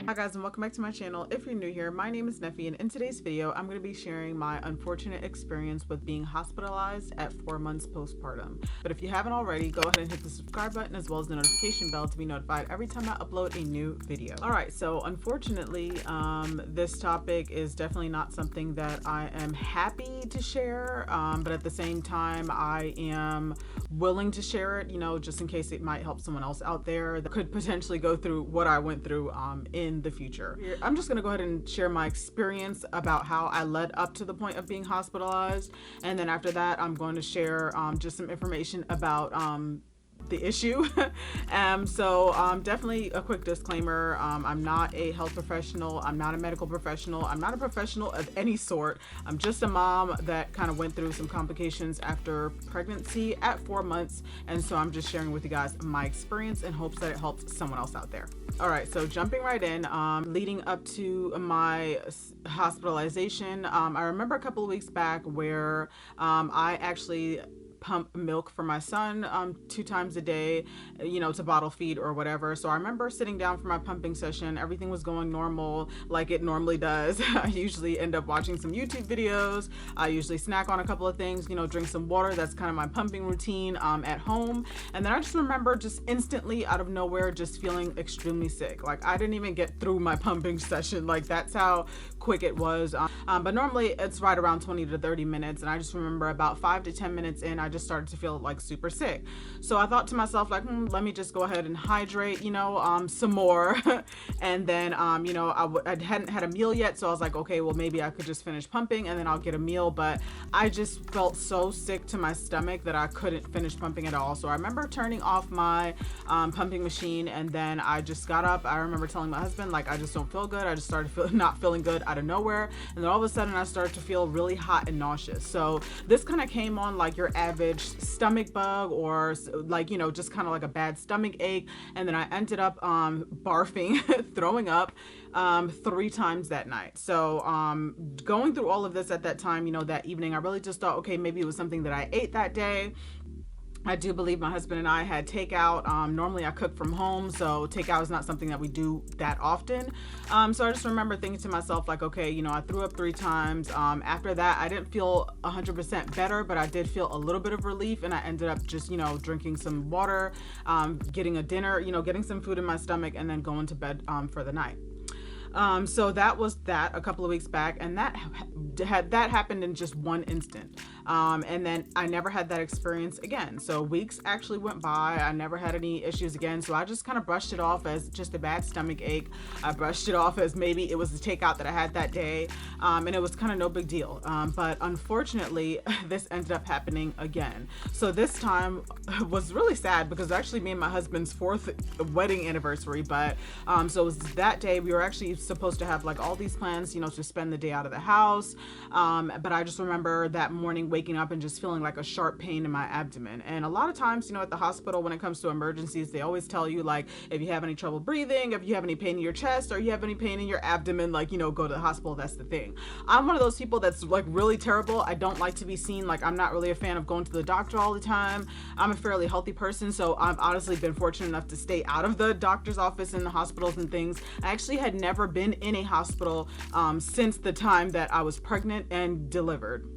Hi guys, and welcome back to my channel. If you're new here, my name is Neffy, and in today's video I'm going to be sharing my unfortunate experience with being hospitalized at 4 months postpartum. But if you haven't already, go ahead and hit the subscribe button as well as the notification bell to be notified every time I upload a new video. Alright, so unfortunately this topic is definitely not something that I am happy to share, but at the same time I am willing to share it, you know, just in case it might help someone else out there that could potentially go through what I went through in the future. I'm just going to go ahead and share my experience about how I led up to the point of being hospitalized, and then after that I'm going to share just some information about the issue. Definitely a quick disclaimer. I'm not a health professional. I'm not a medical professional. I'm not a professional of any sort. I'm just a mom that kind of went through some complications after pregnancy at 4 months. And so I'm just sharing with you guys my experience in hopes that it helps someone else out there. All right, so jumping right in, leading up to my hospitalization, I remember a couple of weeks back where I actually pump milk for my son 2 times a day, you know, to bottle feed or whatever. So I remember sitting down for my pumping session. Everything was going normal like it normally does. I usually end up watching some YouTube videos. I usually snack on a couple of things, you know, drink some water. That's kind of my pumping routine at home. And then I just remember just instantly out of nowhere just feeling extremely sick. Like I didn't even get through my pumping session. Like that's how quick it was. But normally it's right around 20 to 30 minutes. And I just remember about 5 to 10 minutes in, I just started to feel like super sick. So I thought to myself, like, let me just go ahead and hydrate, you know, some more. And then, you know, I hadn't had a meal yet. So I was like, okay, well, maybe I could just finish pumping and then I'll get a meal. But I just felt so sick to my stomach that I couldn't finish pumping at all. So I remember turning off my pumping machine, and then I just got up. I remember telling my husband, like, I just don't feel good. I just started not feeling good out of nowhere. And then all of a sudden I started to feel really hot and nauseous. So this kind of came on like your average stomach bug, or like, you know, just kind of like a bad stomach ache. And then I ended up barfing, throwing up 3 times that night. So going through all of this at that time, you know, that evening, I really just thought, okay, maybe it was something that I ate that day. I do believe my husband and I had takeout. Normally I cook from home, so takeout is not something that we do that often. So I just remember thinking to myself, like, okay, you know, I threw up 3 times. After that, I didn't feel 100% better, but I did feel a little bit of relief, and I ended up just, you know, drinking some water, getting a dinner, you know, getting some food in my stomach, and then going to bed for the night. So that was that a couple of weeks back, and that happened in just one instant. And then I never had that experience again. So weeks actually went by. I never had any issues again. So I just kind of brushed it off as just a bad stomach ache. I brushed it off as maybe it was the takeout that I had that day. And it was kind of no big deal. But unfortunately, this ended up happening again. So this time was really sad because actually me and my husband's 4th wedding anniversary. But so it was that day. We were actually supposed to have like all these plans, you know, to spend the day out of the house. But I just remember that morning waking up and just feeling like a sharp pain in my abdomen. And a lot of times, you know, at the hospital, when it comes to emergencies, they always tell you, like, if you have any trouble breathing, if you have any pain in your chest, or you have any pain in your abdomen, like, you know, go to the hospital. That's the thing. I'm one of those people that's like really terrible. I don't like to be seen. Like, I'm not really a fan of going to the doctor all the time. I'm a fairly healthy person, so I've honestly been fortunate enough to stay out of the doctor's office and the hospitals and things. I actually had never been in a hospital since the time that I was pregnant and delivered.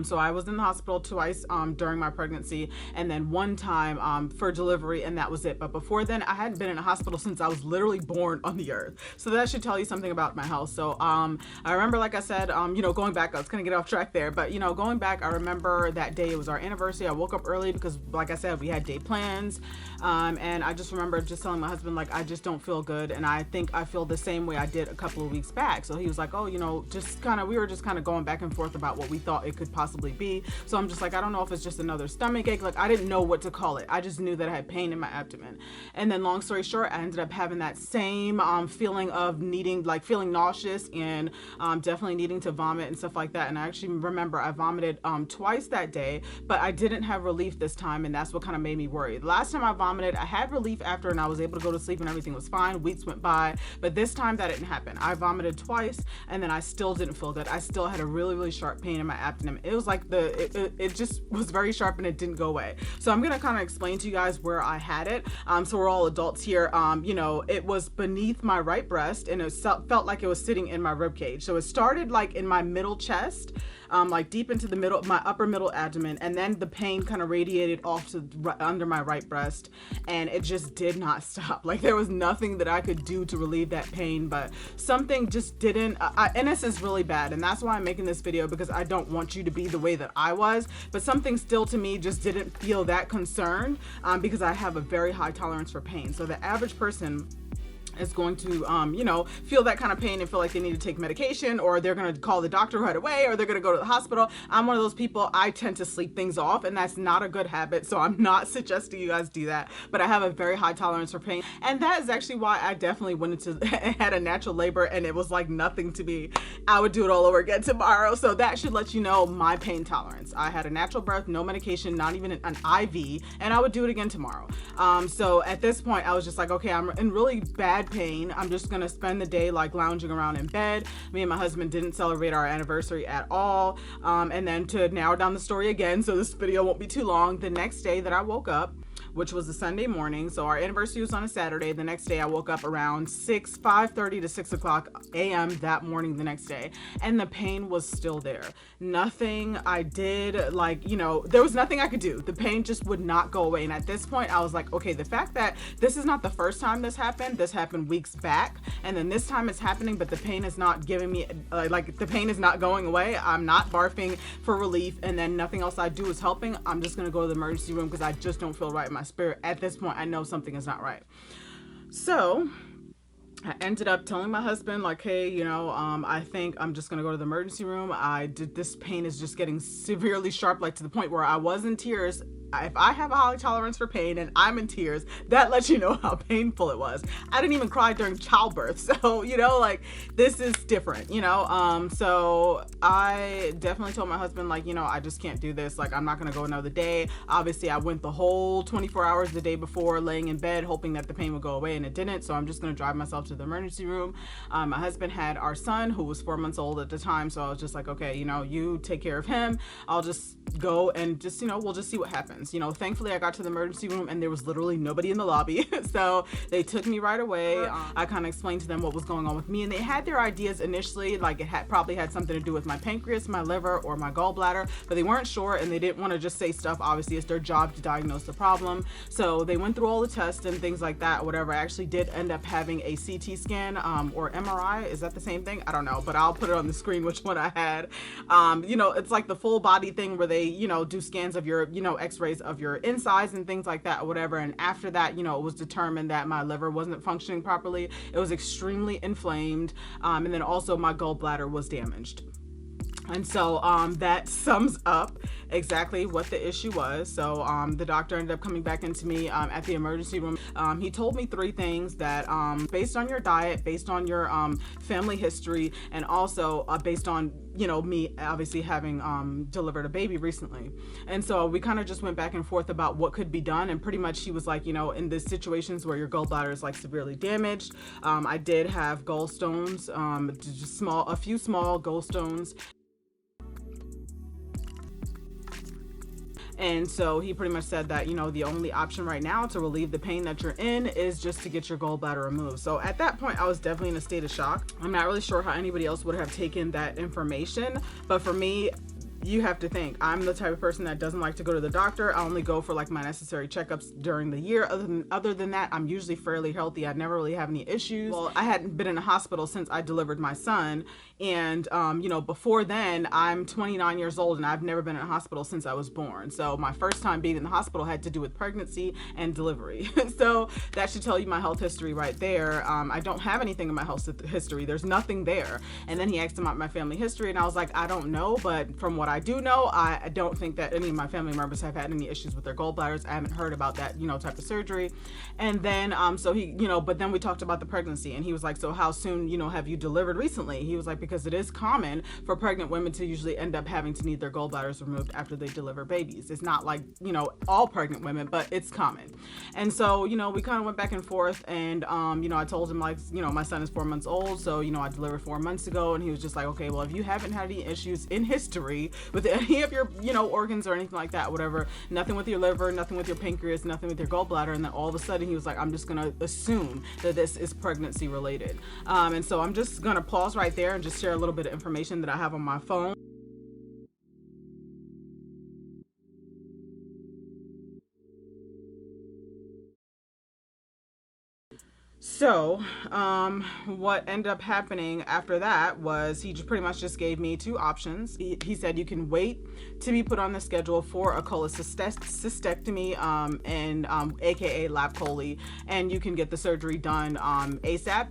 So I was in the hospital twice during my pregnancy, and then 1 time for delivery, and that was it. But before then, I hadn't been in a hospital since I was literally born on the earth. So that should tell you something about my health. So I remember, like I said, you know, going back, I was gonna get off track there, but you know, going back, I remember that day, it was our anniversary. I woke up early because, like I said, we had day plans, and I just remember just telling my husband, like, I just don't feel good, and I think I feel the same way I did a couple of weeks back. So he was like, oh, you know, just kind of, we were just kind of going back and forth about what we thought it could possibly be. So I'm just like, I don't know if it's just another stomach ache. Like, I didn't know what to call it. I just knew that I had pain in my abdomen. And then long story short, I ended up having that same feeling of feeling nauseous and definitely needing to vomit and stuff like that. And I actually remember I vomited twice that day, but I didn't have relief this time, and that's what kind of made me worry. The last time I vomited, I had relief after, and I was able to go to sleep and everything was fine. Weeks went by, but this time that didn't happen. I vomited twice, and then I still didn't feel good. I still had a really, really sharp pain in my abdomen time. It was like it just was very sharp and it didn't go away. So I'm gonna kind of explain to you guys where I had it. So we're all adults here. It was beneath my right breast, and it felt like it was sitting in my rib cage. So it started like in my middle chest, like deep into the middle, my upper middle abdomen, and then the pain kind of radiated off to under my right breast, and it just did not stop. Like there was nothing that I could do to relieve that pain, but something just didn't. And this is really bad, and that's why I'm making this video, because I don't want you to be the way that I was. But something still to me just didn't feel that concerned, because I have a very high tolerance for pain. So the average person is going to, feel that kind of pain and feel like they need to take medication, or they're going to call the doctor right away, or they're going to go to the hospital. I'm one of those people. I tend to sleep things off, and that's not a good habit. So I'm not suggesting you guys do that, but I have a very high tolerance for pain. And that is actually why I definitely went into, had a natural labor, and it was like nothing to me. I would do it all over again tomorrow. So that should let you know my pain tolerance. I had a natural birth, no medication, not even an IV, and I would do it again tomorrow. So at this point I was just like, okay, I'm in really bad pain. I'm just gonna spend the day like lounging around in bed. Me and my husband didn't celebrate our anniversary at all. And then to narrow down the story again, so this video won't be too long, the next day that I woke up, which was a Sunday morning, so our anniversary was on a Saturday. The next day I woke up around 5:30 to 6 o'clock a.m. that morning the next day, and the pain was still there. Nothing I did, there was nothing I could do. The pain just would not go away. And at this point I was like, okay, the fact that this is not the first time this happened weeks back, and then this time it's happening, but the pain is not giving me, the pain is not going away. I'm not barfing for relief, and then nothing else I do is helping. I'm just gonna go to the emergency room because I just don't feel right in my spirit. At this point I know something is not right. So I ended up telling my husband, like, hey, I think I'm just gonna go to the emergency room. This pain is just getting severely sharp, like to the point where I was in tears. If I have a high tolerance for pain and I'm in tears, that lets you know how painful it was. I didn't even cry during childbirth. So, this is different, so I definitely told my husband, I just can't do this. Like, I'm not going to go another day. Obviously I went the whole 24 hours the day before laying in bed, hoping that the pain would go away, and it didn't. So I'm just going to drive myself to the emergency room. My husband had our son, who was 4 months old at the time. So I was just like, okay, you take care of him. I'll just go and just, we'll just see what happens. Thankfully I got to the emergency room and there was literally nobody in the lobby. So they took me right away. I kind of explained to them what was going on with me, and they had their ideas initially, like it probably had something to do with my pancreas, my liver, or my gallbladder, but they weren't sure, and they didn't want to just say stuff. Obviously it's their job to diagnose the problem. So they went through all the tests and things like that, whatever. I actually did end up having a CT scan, or MRI. Is that the same thing? I don't know, but I'll put it on the screen which one I had. It's like the full body thing where they, do scans of your, x-rays of your insides and things like that, or whatever. And after that, it was determined that my liver wasn't functioning properly. It was extremely inflamed, and then also my gallbladder was damaged. And so that sums up exactly what the issue was. So the doctor ended up coming back into me at the emergency room. He told me 3 things that based on your diet, based on your family history, and also based on me obviously having delivered a baby recently. And so we kind of just went back and forth about what could be done, and pretty much he was like, in the situations where your gallbladder is like severely damaged, I did have gallstones, just a few small gallstones. And so he pretty much said that, the only option right now to relieve the pain that you're in is just to get your gallbladder removed. So at that point, I was definitely in a state of shock. I'm not really sure how anybody else would have taken that information, but for me, you have to think, I'm the type of person that doesn't like to go to the doctor. I only go for like my necessary checkups during the year. Other than that, I'm usually fairly healthy. I never really have any issues. Well, I hadn't been in a hospital since I delivered my son. And, before then, I'm 29 years old and I've never been in a hospital since I was born. So my first time being in the hospital had to do with pregnancy and delivery. So that should tell you my health history right there. I don't have anything in my health history. There's nothing there. And then he asked about my family history, and I was like, I don't know, but from what I do know, I don't think that any of my family members have had any issues with their gallbladders. I haven't heard about that, type of surgery. And then, so he, but then we talked about the pregnancy, and he was like, so how soon, have you delivered recently? He was like, because it is common for pregnant women to usually end up having to need their gallbladders removed after they deliver babies. It's not like, all pregnant women, but it's common. And so, we kind of went back and forth, and, I told him like, my son is 4 months old. So, I delivered 4 months ago, and he was just like, okay, well, if you haven't had any issues in history, with any of your, organs or anything like that, whatever. Nothing with your liver, nothing with your pancreas, nothing with your gallbladder. And then all of a sudden he was like, I'm just going to assume that this is pregnancy related. And so I'm just going to pause right there and just share a little bit of information that I have on my phone. So, what ended up happening after that was he pretty much just gave me two options. He said you can wait to be put on the schedule for a cholecystectomy, and aka lap chole, and you can get the surgery done ASAP,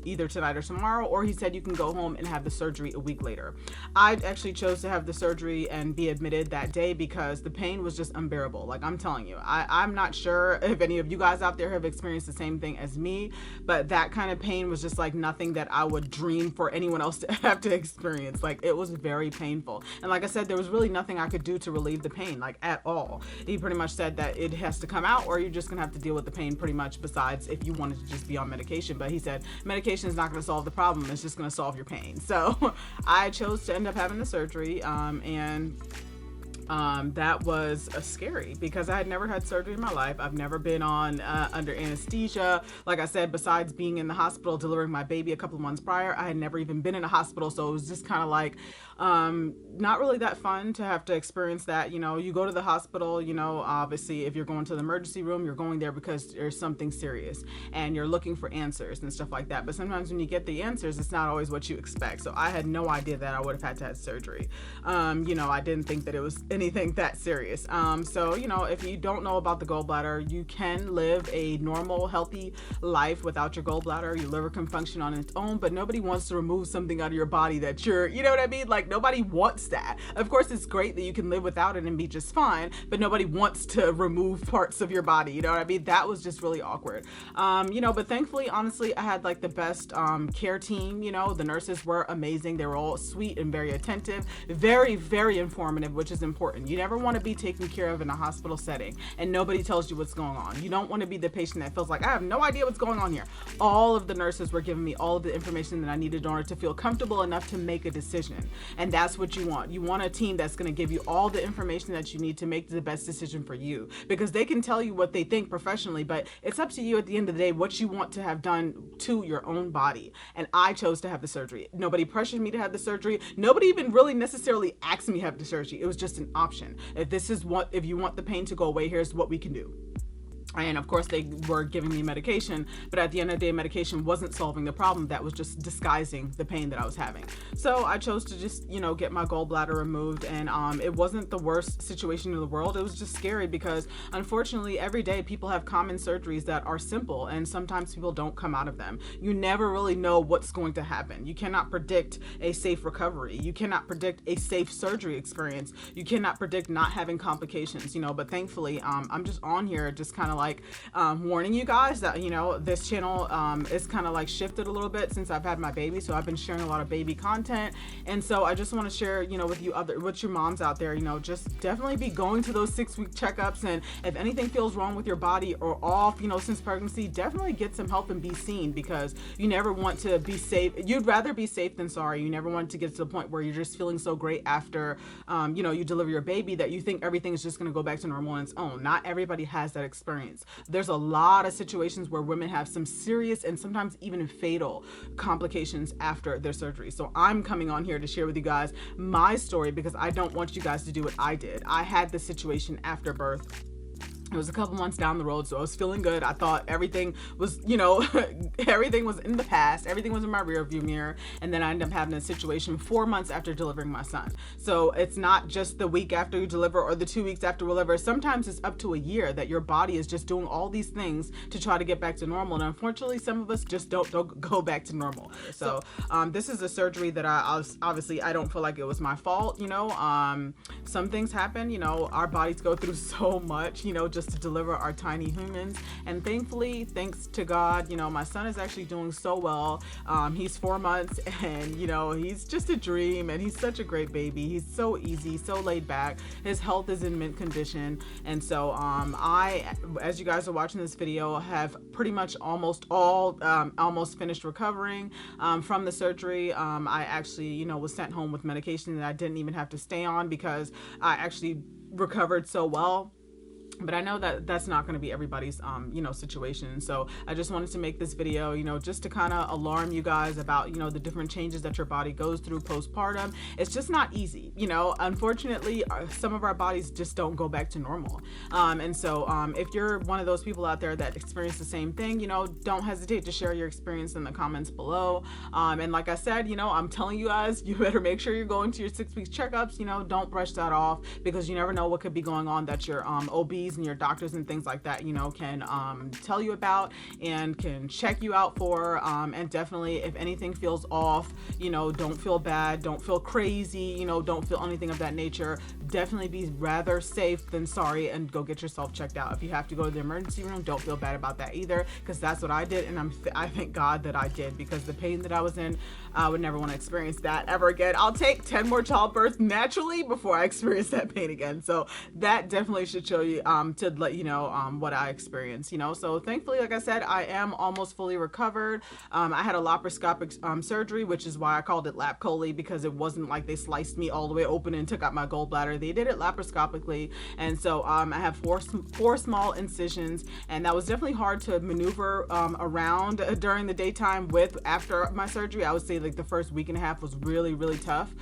either tonight or tomorrow, or he said you can go home and have the surgery a week later. I actually chose to have the surgery and be admitted that day because the pain was just unbearable. Like, I'm telling you, I'm not sure if any of you guys out there have experienced the same thing as me, but that kind of pain was just like nothing that I would dream for anyone else to have to experience. Like, it was very painful. And like I said, there was really nothing I could do to relieve the pain, like, at all. He pretty much said that it has to come out or you're just gonna have to deal with the pain pretty much, besides if you wanted to just be on medication. But he said medication is not gonna solve the problem, it's just gonna solve your pain. So I chose to end up having the surgery, and that was scary because I had never had surgery in my life. I've never been on under anesthesia. Like I said, besides being in the hospital delivering my baby a couple of months prior, I had never even been in a hospital. So it was just kind of like not really that fun to have to experience that. You go to the hospital, obviously if you're going to the emergency room, you're going there because there's something serious and you're looking for answers and stuff like that. But sometimes when you get the answers, it's not always what you expect. So I had no idea that I would have had to have surgery. I didn't think that it was anything that serious. So, if you don't know about the gallbladder, you can live a normal, healthy life without your gallbladder. Your liver can function on its own, but nobody wants to remove something out of your body that you know what I mean? Like, nobody wants that. Of course, it's great that you can live without it and be just fine, but nobody wants to remove parts of your body. You know what I mean? That was just really awkward. But thankfully, honestly, I had like the best care team. The nurses were amazing. They were all sweet and very attentive, very, very informative, which is important. You never want to be taken care of in a hospital setting and nobody tells you what's going on. You don't want to be the patient that feels like, I have no idea what's going on here. All of the nurses were giving me all of the information that I needed in order to feel comfortable enough to make a decision. And that's what you want. You want a team that's going to give you all the information that you need to make the best decision for you, because they can tell you what they think professionally, but it's up to you at the end of the day what you want to have done to your own body. And I chose to have the surgery. Nobody pressured me to have the surgery. Nobody even really necessarily asked me to have the surgery. It was just an option. If you want the pain to go away, here's what we can do. And of course they were giving me medication, but at the end of the day, medication wasn't solving the problem. That was just disguising the pain that I was having. So I chose to just, get my gallbladder removed. And it wasn't the worst situation in the world. It was just scary because unfortunately every day people have common surgeries that are simple and sometimes people don't come out of them. You never really know what's going to happen. You cannot predict a safe recovery. You cannot predict a safe surgery experience. You cannot predict not having complications, but thankfully I'm just on here just kind of like warning you guys that this channel is kind of like shifted a little bit since I've had my baby. So I've been sharing a lot of baby content, and so I just want to share with your moms out there, just definitely be going to those 6-week checkups, and if anything feels wrong with your body or off since pregnancy, definitely get some help and be seen, because you never want to be safe. You'd rather be safe than sorry. You never want to get to the point where you're just feeling so great after you deliver your baby that you think everything is just going to go back to normal on its own. Not everybody has that experience. There's a lot of situations where women have some serious and sometimes even fatal complications after their surgery. So I'm coming on here to share with you guys my story because I don't want you guys to do what I did. I had the situation after birth. It was a couple months down the road, so I was feeling good. I thought everything was, everything was in the past. Everything was in my rear view mirror. And then I ended up having a situation 4 months after delivering my son. So it's not just the week after you deliver or the 2 weeks after you deliver. Sometimes it's up to a year that your body is just doing all these things to try to get back to normal. And unfortunately, some of us just don't go back to normal. So this is a surgery that I don't feel like it was my fault. Some things happen, our bodies go through so much, just to deliver our tiny humans. And thankfully, thanks to God, you know, my son is actually doing so well. He's 4 months, and you know, he's just a dream, and he's such a great baby. He's so easy, so laid back. His health is in mint condition. And so I, as you guys are watching this video, have pretty much almost finished recovering from the surgery. I actually, you know, was sent home with medication that I didn't even have to stay on because I actually recovered so well. But I know that that's not going to be everybody's, you know, situation. So I just wanted to make this video, you know, just to kind of alarm you guys about, you know, the different changes that your body goes through postpartum. It's just not easy, you know. Unfortunately, some of our bodies just don't go back to normal. And so if you're one of those people out there that experience the same thing, you know, don't hesitate to share your experience in the comments below. And like I said, you know, I'm telling you guys, you better make sure you're going to your 6-week checkups. You know, don't brush that off, because you never know what could be going on that your OBs and your doctors and things like that, you know, can tell you about and can check you out for. And definitely, if anything feels off, you know, don't feel bad, don't feel crazy, you know, don't feel anything of that nature. Definitely be rather safe than sorry, and go get yourself checked out. If you have to go to the emergency room, don't feel bad about that either, because that's what I did, and I thank God that I did, because the pain that I was in, I would never want to experience that ever again. I'll take 10 more childbirths naturally before I experience that pain again. So that definitely should show you, to let you know what I experienced, you know. So thankfully, like I said, I am almost fully recovered. I had a laparoscopic surgery, which is why I called it lap chole, because it wasn't like they sliced me all the way open and took out my gallbladder. They did it laparoscopically. And so I have four small incisions, and that was definitely hard to maneuver around during the daytime with. After my surgery, I would say like the first week and a half was really, really tough,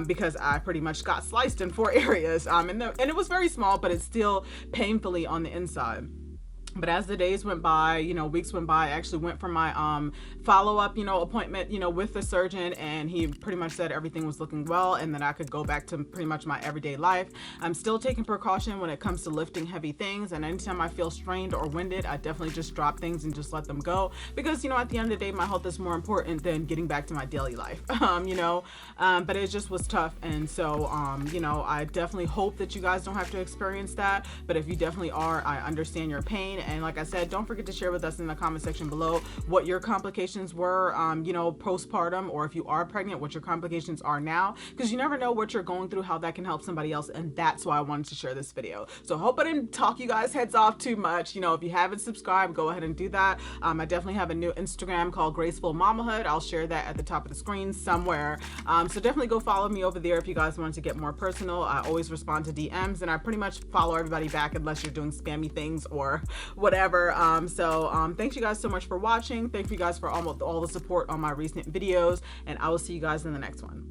because I pretty much got sliced in 4 areas, and it was very small, but it's still painfully on the inside. But as the days went by, you know, weeks went by, I actually went for my follow-up, you know, appointment, you know, with the surgeon, and he pretty much said everything was looking well and that I could go back to pretty much my everyday life. I'm still taking precaution when it comes to lifting heavy things, and anytime I feel strained or winded, I definitely just drop things and just let them go, because, you know, at the end of the day, my health is more important than getting back to my daily life. You know, but it just was tough. And so, you know, I definitely hope that you guys don't have to experience that, but if you definitely are, I understand your pain. And like I said, don't forget to share with us in the comment section below what your complications were, you know, postpartum, or if you are pregnant, what your complications are now, because you never know what you're going through, how that can help somebody else. And that's why I wanted to share this video. So I hope I didn't talk you guys heads off too much. You know, if you haven't subscribed, go ahead and do that. I definitely have a new Instagram called Graceful Mamahood. I'll share that at the top of the screen somewhere. So definitely go follow me over there if you guys want to get more personal. I always respond to DMs, and I pretty much follow everybody back unless you're doing spammy things or whatever. Thanks you guys so much for watching. Thank you guys for all the support on my recent videos, and I will see you guys in the next one.